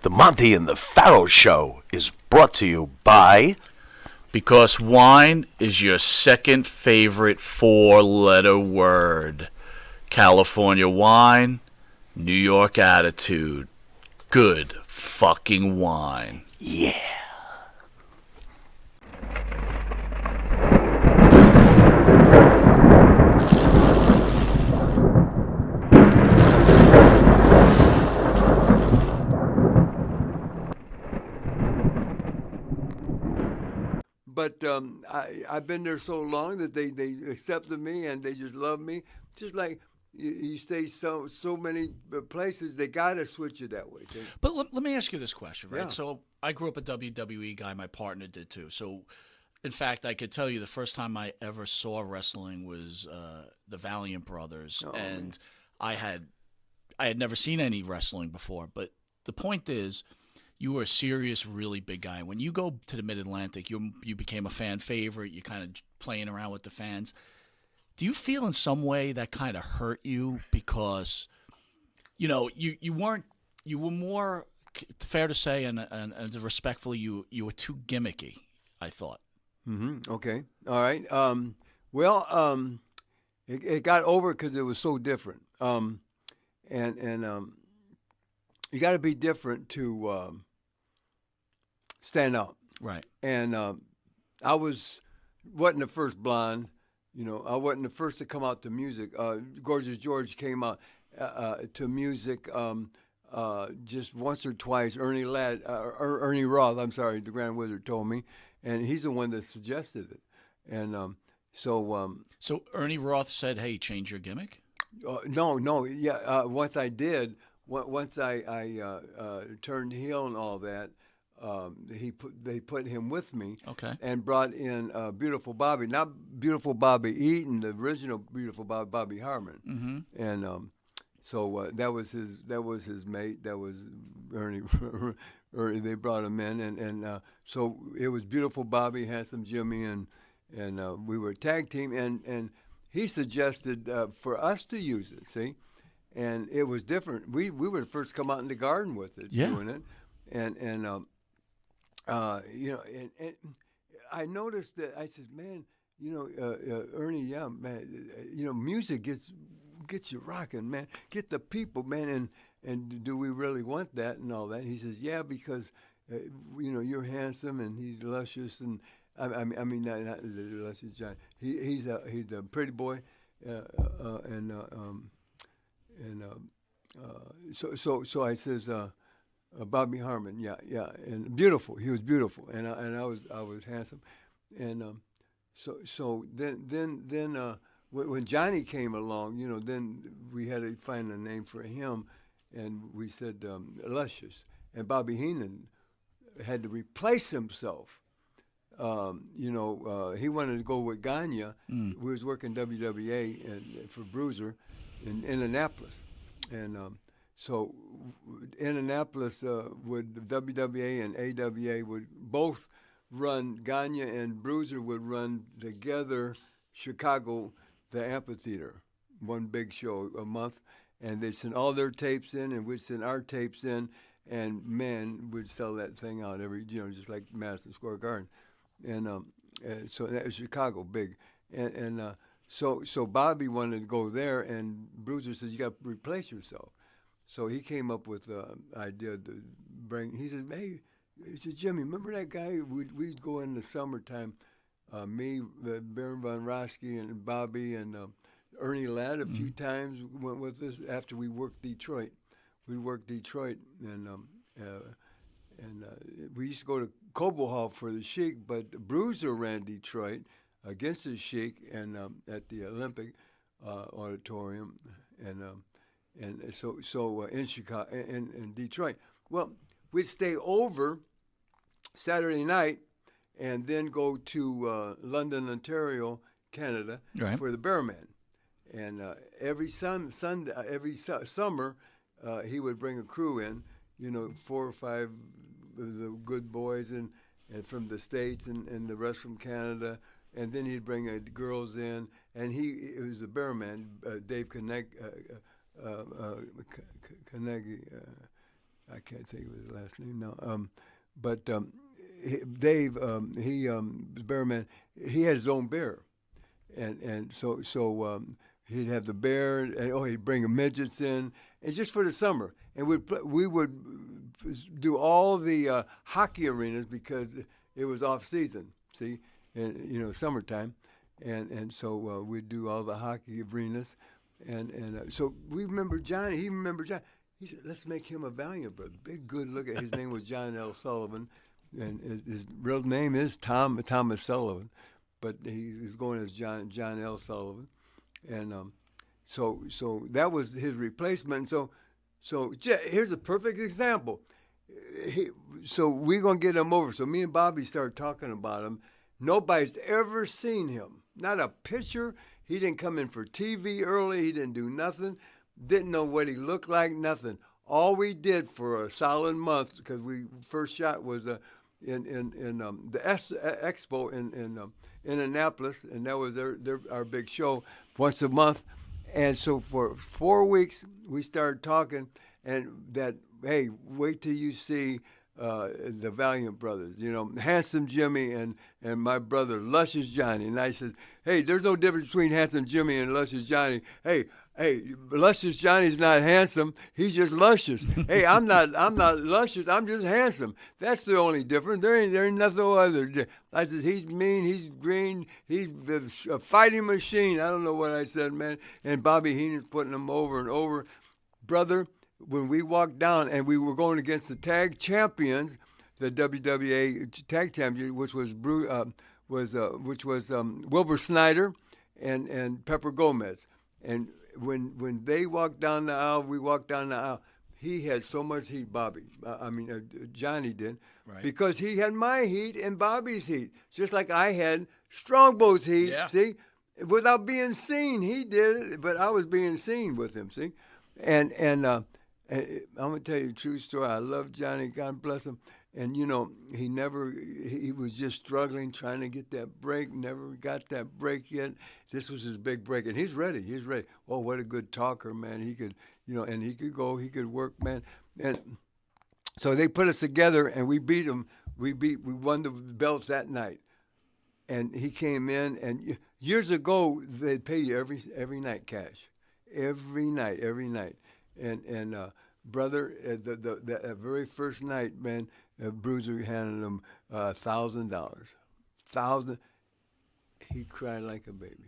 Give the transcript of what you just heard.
The Monty and the Pharaoh Show is brought to you by... Because wine is your second favorite four-letter word. California wine, New York attitude. Good fucking wine. Yeah. But I've been there so long that they accepted me and they just love me. Just like you stay so many places, they got to switch you that way. But let me ask you this question, right? Yeah. So I grew up a WWE guy. My partner did too. So, in fact, I could tell you the first time I ever saw wrestling was the Valiant Brothers. And man. I had never seen any wrestling before. But the point is, you were a serious, really big guy. When you go to the Mid-Atlantic, you became a fan favorite. You're kind of playing around with the fans. Do you feel in some way that kind of hurt you because, you know, you were more, fair to say, and respectfully, you were too gimmicky, I thought. Mm-hmm. Okay. All right. It got over because it was so different. And you got to be different to stand out. Right. And I wasn't the first blonde. You know, I wasn't the first to come out to music. Gorgeous George came out to music just once or twice. Ernie Roth, I'm sorry, the Grand Wizard told me, and he's the one that suggested it. And so Ernie Roth said, "Hey, change your gimmick." No, yeah. Once I did, once I turned heel and all that, they put him with me. Okay. And brought in Beautiful Bobby, not Beautiful Bobby Eaton, the original Beautiful Bobby Harmon. Mm-hmm. And so that was his mate. That was Ernie. They brought him in, and so it was Beautiful Bobby, Handsome Jimmy, and we were a tag team, and he suggested for us to use it. See, and it was different. We were the first to come out in the garden with it, doing it, and you know, and I noticed that I said, man, you know, Ernie, yeah, man, you know, music gets you rocking, man. Get the people, man, and do we really want that and all that? He says, yeah, because you know, you're handsome and he's luscious, and I mean not luscious, John. He's a pretty boy, so I says. Bobby Harmon, yeah, and beautiful. He was beautiful, and I was handsome, and so then when Johnny came along, you know, then we had to find a name for him, and we said Luscious, and Bobby Heenan had to replace himself. You know, he wanted to go with Gagne. We was working WWA and for Bruiser in Indianapolis, and. So, Indianapolis would the WWA and AWA would both run. Gagne and Bruiser would run together. Chicago, the amphitheater, one big show a month, and they send all their tapes in, and we'd send our tapes in, and man, we'd sell that thing out every, you know, just like Madison Square Garden, and so that was Chicago big, and so Bobby wanted to go there, and Bruiser says you got to replace yourself. So he came up with the idea to bring. He said, "Hey," he said, "Jimmy, remember that guy? We'd go in the summertime. Me, Baron von Raschke, and Bobby, and Ernie Ladd a few times went with us after we worked Detroit. We worked Detroit, and we used to go to Cobo Hall for the Sheik, but Bruiser ran Detroit against the Sheik and at the Olympic Auditorium, and so in Chicago, in Detroit. Well, we'd stay over Saturday night and then go to London, Ontario, Canada, for the Bearman. And every summer, he would bring a crew in, you know, 4 or 5 of the good boys and from the States and the rest from Canada. And then he'd bring girls in, and it was the Bearman, Dave Carnegie, I can't think of his last name now. But Dave, Bearman, he had his own bear, and so he'd have the bear, and he'd bring midgets in, and just for the summer, and we would do all the hockey arenas because it was off season, see, and summertime, and so we'd do all the hockey arenas, and so we remember Johnny. He remembered Johnny. He said, "Let's make him a Valiant Brother." Big, good look at his name was John L. Sullivan, and his real name is Thomas Sullivan, but he's going as John L. Sullivan, and so that was his replacement. So here's a perfect example. So we're gonna get him over. So me and Bobby started talking about him. Nobody's ever seen him. Not a picture. He didn't come in for TV early. He didn't do nothing. Didn't know what he looked like, nothing. All we did for a solid month, because we first shot was in the expo in Indianapolis, and that was our big show once a month. And so for 4 weeks we started talking, and that, hey, wait till you see the Valiant Brothers, Handsome Jimmy and my brother Luscious Johnny. And I said, hey, there's no difference between Handsome Jimmy and Luscious Johnny. Hey, Luscious Johnny's not handsome. He's just luscious. Hey, I'm not luscious. I'm just handsome. That's the only difference. There ain't nothing other. I said, he's mean. He's green. He's a fighting machine. I don't know what I said, man. And Bobby Heenan's putting him over and over. Brother, when we walked down and we were going against the tag champions, the WWA tag champions, which was Wilbur Snyder and Pepper Gomez, and when they walked down the aisle, we walked down the aisle. He had so much heat, Johnny did, right, because he had my heat and Bobby's heat, just like I had Strongbow's heat. Yeah. See, without being seen, he did it, but I was being seen with him. See, and I'm gonna tell you a true story. I love Johnny. God bless him. And he was just struggling, trying to get that break, never got that break yet. This was his big break, and he's ready. Oh, what a good talker, man. He could, and he could go, he could work, man. And so they put us together, and we beat him. We won the belts that night. And he came in, and years ago, they'd pay you every night cash. Every night. And brother, that very first night, man, Bruiser handed him $1,000. He cried like a baby.